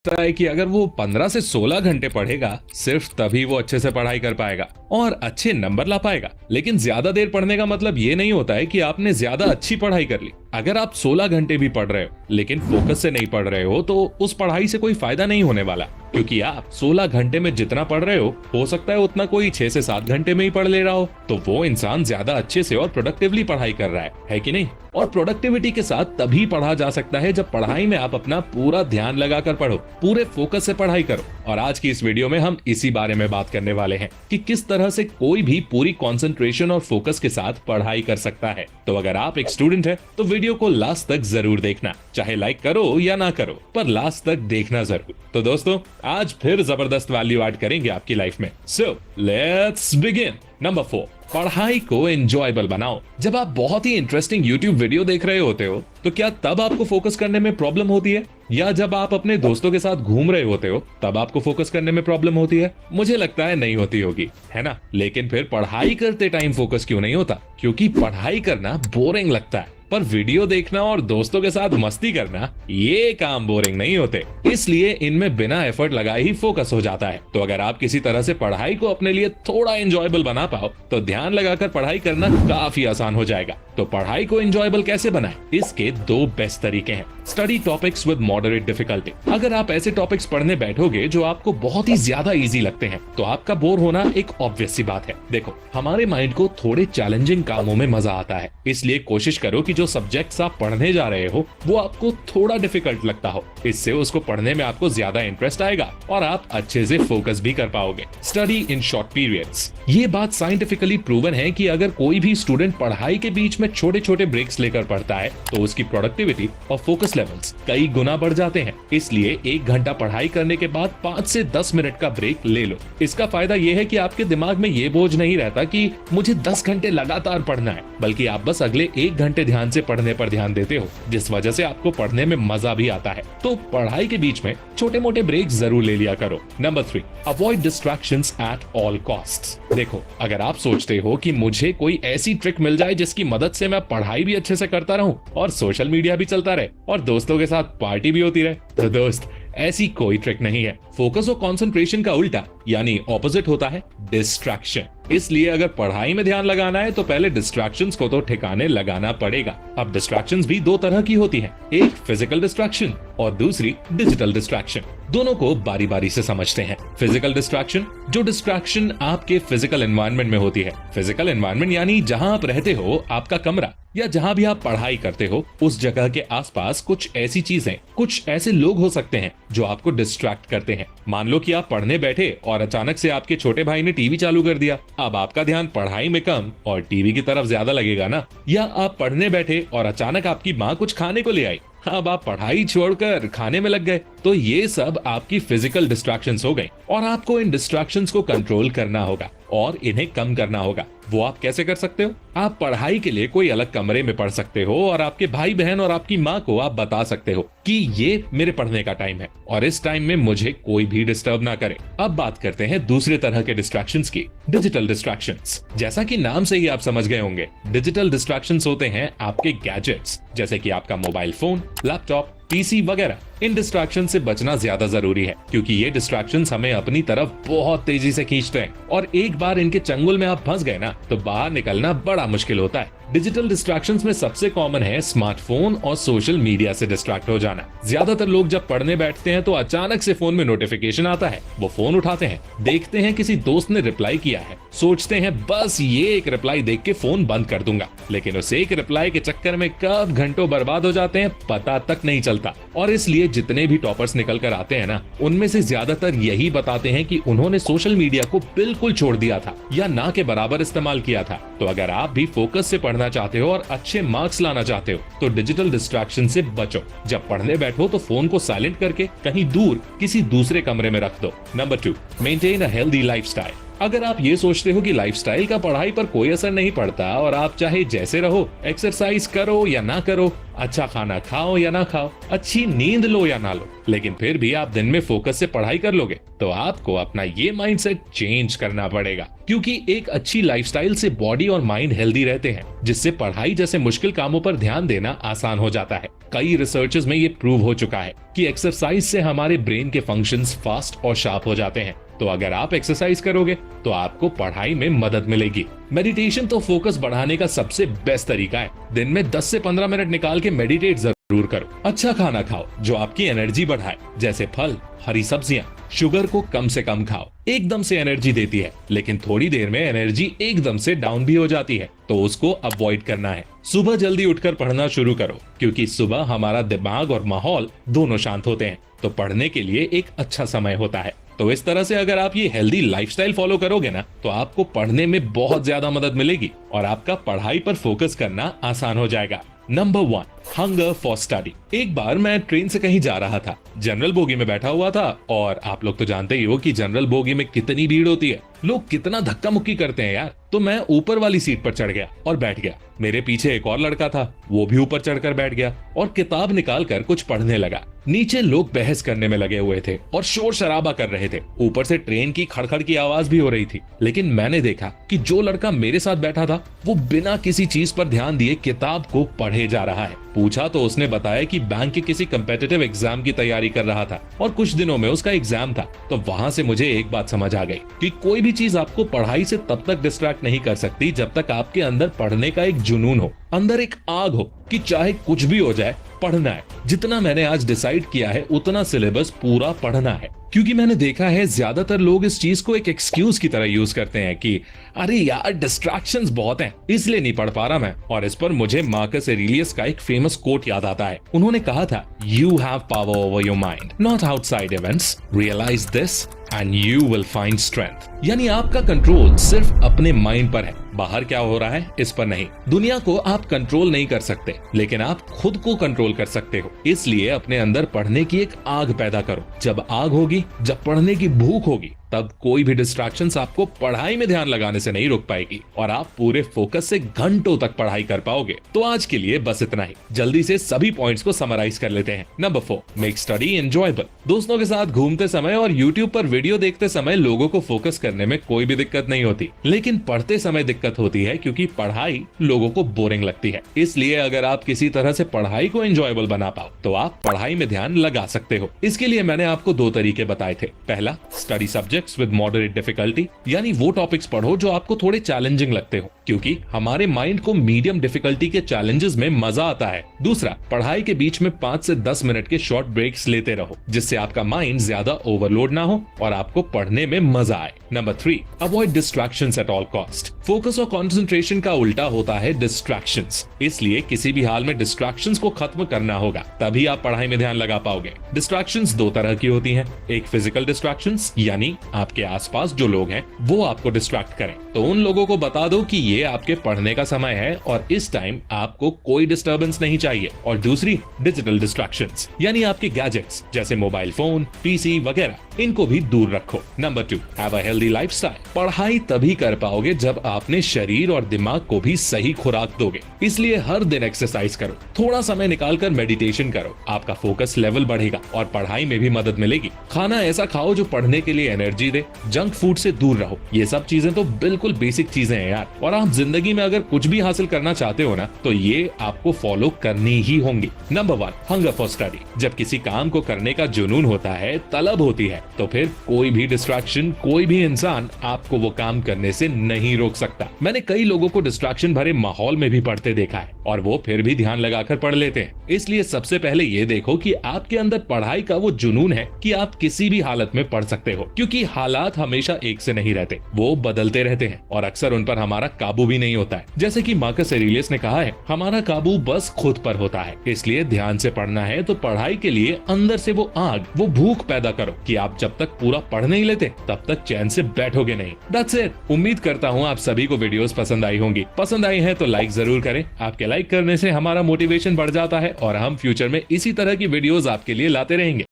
है कि अगर वो 15 से 16 घंटे पढ़ेगा सिर्फ तभी वो अच्छे से पढ़ाई कर पाएगा और अच्छे नंबर ला पाएगा। लेकिन ज्यादा देर पढ़ने का मतलब ये नहीं होता है कि आपने ज्यादा अच्छी पढ़ाई कर ली। अगर आप 16 घंटे भी पढ़ रहे हो लेकिन फोकस से नहीं पढ़ रहे हो तो उस पढ़ाई से कोई फायदा नहीं होने वाला, क्योंकि आप 16 घंटे में जितना पढ़ रहे हो सकता है उतना कोई 6 से 7 घंटे में ही पढ़ ले रहा हो। तो वो इंसान ज्यादा अच्छे से और प्रोडक्टिवली पढ़ाई कर रहा है कि नहीं? और प्रोडक्टिविटी के साथ तभी पढ़ा जा सकता है जब पढ़ाई में आप अपना पूरा ध्यान लगाकर पढ़ो, पूरे फोकस से पढ़ाई करो। और आज की इस वीडियो में हम इसी बारे में बात करने वाले हैं कि किस तरह से कोई भी पूरी कंसंट्रेशन और फोकस के साथ पढ़ाई कर सकता है। तो अगर आप एक स्टूडेंट है तो वीडियो को लास्ट तक जरूर देखना, चाहे लाइक करो या ना करो, पर लास्ट तक देखना जरूर। तो दोस्तों, आज फिर जबरदस्त वैल्यू ऐड करेंगे आपकी लाइफ में। So let's begin. नंबर 4, पढ़ाई को एंजॉयबल बनाओ। जब आप बहुत ही इंटरेस्टिंग यूट्यूब वीडियो देख रहे होते हो तो क्या तब आपको फोकस करने में प्रॉब्लम होती है, या जब आप अपने दोस्तों के साथ घूम रहे होते हो तब आपको फोकस करने में प्रॉब्लम होती है? मुझे लगता है नहीं होती होगी, है ना? लेकिन फिर पढ़ाई करते टाइम फोकस क्यों नहीं होता? क्योंकि पढ़ाई करना बोरिंग लगता है, पर वीडियो देखना और दोस्तों के साथ मस्ती करना ये काम बोरिंग नहीं होते। इसलिए इनमें बिना एफर्ट लगाए ही फोकस हो जाता है। तो अगर आप किसी तरह से पढ़ाई को अपने लिए थोड़ा एंजॉयबल बना पाओ तो ध्यान लगाकर पढ़ाई करना काफी आसान हो जाएगा। तो पढ़ाई को एंजॉयबल कैसे बनाएं? इसके 2 बेस्ट तरीके हैं। Study topics with moderate difficulty. अगर आप ऐसे टॉपिक्स पढ़ने बैठोगे जो आपको बहुत ही ज्यादा इजी लगते हैं तो आपका बोर होना एक ऑब्वियस सी बात है। देखो, हमारे माइंड को थोड़े चैलेंजिंग कामों में मजा आता है, इसलिए कोशिश करो कि जो सब्जेक्ट्स आप पढ़ने जा रहे हो वो आपको थोड़ा डिफिकल्ट लगता हो। इससे उसको पढ़ने में आपको ज्यादा इंटरेस्ट आएगा और आप अच्छे से फोकस भी कर पाओगे। Study in short periods. ये बात साइंटिफिकली प्रूवन है कि अगर कोई भी स्टूडेंट पढ़ाई के बीच में छोटे छोटे ब्रेक्स लेकर पढ़ता है तो उसकी प्रोडक्टिविटी और फोकस लेवल्स कई गुना बढ़ जाते हैं। इसलिए 1 घंटा पढ़ाई करने के बाद 5 से 10 मिनट का ब्रेक ले लो। इसका फायदा यह है कि आपके दिमाग में ये बोझ नहीं रहता कि मुझे 10 घंटे लगातार पढ़ना है, बल्कि आप बस अगले 1 घंटे ध्यान से पढ़ने पर ध्यान देते हो, जिस वजह से आपको पढ़ने में मजा भी आता है। तो पढ़ाई के बीच में छोटे मोटे ब्रेक जरूर ले लिया करो। Number 3, avoid distractions at all costs. देखो, अगर आप सोचते हो कि मुझे कोई ऐसी ट्रिक मिल जाए जिसकी मदद से मैं पढ़ाई भी अच्छे से करता रहूं और सोशल मीडिया भी चलता रहे और दोस्तों के साथ पार्टी भी होती रहे, तो दोस्त ऐसी कोई ट्रिक नहीं है। फोकस और कंसंट्रेशन का उल्टा यानी ऑपोजिट होता है डिस्ट्रैक्शन। इसलिए अगर पढ़ाई में ध्यान लगाना है तो पहले डिस्ट्रैक्शंस को तो ठिकाने लगाना पड़ेगा। अब डिस्ट्रैक्शंस भी 2 तरह की होती हैं, एक फिजिकल डिस्ट्रैक्शन और दूसरी डिजिटल डिस्ट्रैक्शन। दोनों को बारी बारी से समझते हैं। फिजिकल डिस्ट्रैक्शन, जो डिस्ट्रैक्शन आपके फिजिकल एनवायरनमेंट में होती है। फिजिकल एनवायरनमेंट यानी जहां आप रहते हो, आपका कमरा या जहां भी आप पढ़ाई करते हो, उस जगह के आसपास कुछ ऐसी चीजें, कुछ ऐसे लोग हो सकते हैं जो आपको डिस्ट्रैक्ट करते हैं। मान लो कि आप पढ़ने बैठे और अचानक से आपके छोटे भाई ने टीवी चालू कर दिया। अब आपका ध्यान पढ़ाई में कम और टीवी की तरफ ज्यादा लगेगा ना। या आप पढ़ने बैठे और अचानक आपकी माँ कुछ खाने को ले आई, अब आप पढ़ाई छोड़कर खाने में लग गए। तो ये सब आपकी फिजिकल डिस्ट्रैक्शंस हो गई और आपको इन डिस्ट्रैक्शंस को कंट्रोल करना होगा और इन्हें कम करना होगा। वो आप कैसे कर सकते हो? आप पढ़ाई के लिए कोई अलग कमरे में पढ़ सकते हो और आपके भाई बहन और आपकी माँ को आप बता सकते हो कि ये मेरे पढ़ने का टाइम है और इस टाइम में मुझे कोई भी डिस्टर्ब ना करे। अब बात करते हैं दूसरे तरह के डिस्ट्रैक्शंस की, डिजिटल डिस्ट्रैक्शंस। जैसा कि नाम से ही आप समझ गए होंगे, डिजिटल डिस्ट्रैक्शंस होते हैं आपके गैजेट्स, जैसे कि आपका मोबाइल फोन, लैपटॉप, पीसी वगैरह। इन डिस्ट्रैक्शन से बचना ज्यादा जरूरी है क्योंकि ये डिस्ट्रैक्शंस हमें अपनी तरफ बहुत तेजी से खींचते हैं और एक बार इनके चंगुल में आप फंस गए ना तो बाहर निकलना बड़ा मुश्किल होता है। डिजिटल डिस्ट्रैक्शंस में सबसे कॉमन है स्मार्टफोन और सोशल मीडिया से डिस्ट्रैक्ट हो जाना। ज्यादातर लोग जब पढ़ने बैठते हैं तो अचानक से फोन में नोटिफिकेशन आता है, वो फोन उठाते हैं, देखते हैं किसी दोस्त ने रिप्लाई किया है, सोचते हैं बस ये एक रिप्लाई देख के फोन बंद कर दूंगा, लेकिन उस एक रिप्लाई के चक्कर में कब घंटों बर्बाद हो जाते हैं पता तक नहीं चलता। और इसलिए जितने भी टॉपर्स निकल कर आते हैं ना, उनमें से ज्यादातर यही बताते हैं कि उन्होंने सोशल मीडिया को बिल्कुल छोड़ दिया था या ना के बराबर इस्तेमाल किया था। तो अगर आप भी फोकस से पढ़ना चाहते हो और अच्छे मार्क्स लाना चाहते हो तो डिजिटल डिस्ट्रैक्शन से बचो। जब पढ़ने बैठो तो फोन को साइलेंट करके कहीं दूर किसी दूसरे कमरे में रख दो। Number 2, maintain a healthy lifestyle. अगर आप ये सोचते हो कि लाइफस्टाइल का पढ़ाई पर कोई असर नहीं पड़ता और आप चाहे जैसे रहो, एक्सरसाइज करो या ना करो, अच्छा खाना खाओ या ना खाओ, अच्छी नींद लो या ना लो, लेकिन फिर भी आप दिन में फोकस से पढ़ाई कर लोगे, तो आपको अपना ये माइंडसेट चेंज करना पड़ेगा। क्योंकि एक अच्छी लाइफस्टाइल से बॉडी और माइंड हेल्दी रहते हैं, जिससे पढ़ाई जैसे मुश्किल कामों पर ध्यान देना आसान हो जाता है। कई रिसर्चेस में ये प्रूव हो चुका है कि एक्सरसाइज से हमारे ब्रेन के फंक्शंस फास्ट और शार्प हो जाते हैं। तो अगर आप एक्सरसाइज करोगे तो आपको पढ़ाई में मदद मिलेगी। मेडिटेशन तो फोकस बढ़ाने का सबसे बेस्ट तरीका है। दिन में 10 से 15 मिनट निकाल के मेडिटेट जरूर करो। अच्छा खाना खाओ जो आपकी एनर्जी बढ़ाए, जैसे फल, हरी सब्जियां। शुगर को कम से कम खाओ, एकदम से एनर्जी देती है, लेकिन थोड़ी देर में एनर्जी एकदम से डाउन भी हो जाती है, तो उसको अवॉइड करना है। सुबह जल्दी उठकर पढ़ना शुरू करो, क्योंकि सुबह हमारा दिमाग और माहौल दोनों शांत होते हैं, तो पढ़ने के लिए एक अच्छा समय होता है। तो इस तरह से अगर आप ये हेल्दी लाइफस्टाइल फॉलो करोगे ना, तो आपको पढ़ने में बहुत ज्यादा मदद मिलेगी और आपका पढ़ाई पर फोकस करना आसान हो जाएगा। Number 1, hunger for study. एक बार मैं ट्रेन से कहीं जा रहा था, जनरल बोगी में बैठा हुआ था, और आप लोग तो जानते ही हो कि जनरल बोगी में कितनी भीड़ होती है, लोग कितना धक्का मुक्की करते हैं यार। तो मैं ऊपर वाली सीट पर चढ़ गया और बैठ गया। मेरे पीछे एक और लड़का था, वो भी ऊपर चढ़कर बैठ गया और किताब निकाल कर कुछ पढ़ने लगा। नीचे लोग बहस करने में लगे हुए थे और शोर शराबा कर रहे थे। ऊपर से ट्रेन की खड़खड़ की आवाज भी हो रही थी। लेकिन मैंने देखा कि जो लड़का मेरे साथ बैठा था, वो बिना किसी चीज पर ध्यान दिए किताब को पढ़े जा रहा है। पूछा तो उसने बताया कि बैंक के किसी कम्पिटिटिव एग्जाम की तैयारी कर रहा था और कुछ दिनों में उसका एग्जाम था। तो वहां से मुझे एक बात समझ आ गई कि कोई भी चीज आपको पढ़ाई से तब तक डिस्ट्रैक्ट नहीं कर सकती जब तक आपके अंदर पढ़ने का एक जुनून हो, अंदर एक आग हो कि चाहे कुछ भी हो जाए पढ़ना है। जितना मैंने आज डिसाइड किया है उतना सिलेबस पूरा पढ़ना है, क्योंकि मैंने देखा है ज्यादातर लोग इस चीज को एक एक्सक्यूज की तरह यूज करते हैं कि अरे यार डिस्ट्रैक्शंस बहुत हैं, इसलिए नहीं पढ़ पा रहा मैं। और इस पर मुझे मार्कस एरेलियस का एक फेमस कोट याद आता है। उन्होंने कहा था, you have power over your mind, not outside events, realise this and you will find strength. यानी आपका कंट्रोल सिर्फ अपने माइंड पर है, बाहर क्या हो रहा है इस पर नहीं। दुनिया को आप कंट्रोल नहीं कर सकते, लेकिन आप खुद को कंट्रोल कर सकते हो। इसलिए अपने अंदर पढ़ने की एक आग पैदा करो। जब आग होगी, जब पढ़ने की भूख होगी, तब कोई भी डिस्ट्रैक्शंस आपको पढ़ाई में ध्यान लगाने से नहीं रोक पाएगी और आप पूरे फोकस से घंटों तक पढ़ाई कर पाओगे। तो आज के लिए बस इतना ही। जल्दी से सभी पॉइंट्स को समराइज कर लेते हैं। Number 4, make study enjoyable. दोस्तों के साथ घूमते समय और यूट्यूब पर वीडियो देखते समय लोगों को फोकस करने में कोई भी दिक्कत नहीं होती, लेकिन पढ़ते समय दिक्कत होती है, क्योंकि पढ़ाई लोगों को बोरिंग लगती है। इसलिए अगर आप किसी तरह से पढ़ाई को एंजॉयबल बना पाओ, तो आप पढ़ाई में ध्यान लगा सकते हो। इसके लिए मैंने आपको 2 तरीके बताए थे। पहला, study subjects with moderate difficulty, यानी वो टॉपिक्स पढ़ो जो आपको थोड़े चैलेंजिंग लगते हो, क्योंकि हमारे माइंड को मीडियम डिफिकल्टी के चैलेंजेस में मजा आता है। दूसरा, पढ़ाई के बीच में 5 से 10 मिनट के शॉर्ट ब्रेक्स लेते रहो, जिससे आपका माइंड ज्यादा ओवरलोड ना हो और आपको पढ़ने में मजा आए। Number 3, avoid distractions at all cost. Focus और कंसंट्रेशन का उल्टा होता है डिस्ट्रैक्शंस, इसलिए किसी भी हाल में डिस्ट्रैक्शंस को खत्म करना होगा, तभी आप पढ़ाई में ध्यान लगा पाओगे। डिस्ट्रैक्शंस 2 तरह की होती हैं। एक फिजिकल डिस्ट्रैक्शंस, यानी आपके आसपास जो लोग हैं वो आपको डिस्ट्रैक्ट करें, तो उन लोगों को बता दो कि ये आपके पढ़ने का समय है और इस टाइम आपको कोई डिस्टर्बेंस नहीं चाहिए। और दूसरी, डिजिटल डिस्ट्रैक्शंस, यानी आपके गैजेट्स जैसे मोबाइल फोन, पीसी वगैरह, इनको भी दूर रखो। Number 2, have a healthy lifestyle. पढ़ाई तभी कर पाओगे जब आपने शरीर और दिमाग को भी सही खुराक दोगे। इसलिए हर दिन एक्सरसाइज करो, थोड़ा समय निकालकर मेडिटेशन करो, आपका फोकस लेवल बढ़ेगा और पढ़ाई में भी मदद मिलेगी। खाना ऐसा खाओ जो पढ़ने के लिए एनर्जी दे, जंक फूड से दूर रहो। ये सब चीजें तो बिल्कुल बेसिक चीजें हैं यार, और आप जिंदगी में अगर कुछ भी हासिल करना चाहते हो ना, तो ये आपको फॉलो करनी ही होंगी। Number 1, hunger for study. जब किसी काम को करने का जुनून होता है, तलब होती है, तो फिर कोई भी डिस्ट्रैक्शन, कोई भी इंसान आपको वो काम करने से नहीं रोक सकता। मैंने कई लोगों को डिस्ट्रैक्शन भरे माहौल में भी पढ़ते देखा है और वो फिर भी ध्यान लगाकर पढ़ लेते हैं। इसलिए सबसे पहले ये देखो कि आपके अंदर पढ़ाई का वो जुनून है कि आप किसी भी हालत में पढ़ सकते हो, क्योंकि हालात हमेशा एक से नहीं रहते, वो बदलते रहते हैं और अक्सर उन पर हमारा काबू भी नहीं होता है। जैसे कि मार्कस एरेलियस ने कहा है, हमारा काबू बस खुद पर होता है। इसलिए ध्यान से पढ़ना है तो पढ़ाई के लिए अंदर से वो आग, वो भूख पैदा करो कि आप जब तक पूरा पढ़ नहीं लेते तब तक चैन से बैठोगे नहीं। That's it। उम्मीद करता हूँ आप सभी को वीडियोस पसंद आई होंगी। पसंद आई है तो लाइक जरूर करें। आपके लाइक करने से हमारा मोटिवेशन बढ़ जाता है और हम फ्यूचर में इसी तरह की वीडियोस आपके लिए लाते रहेंगे।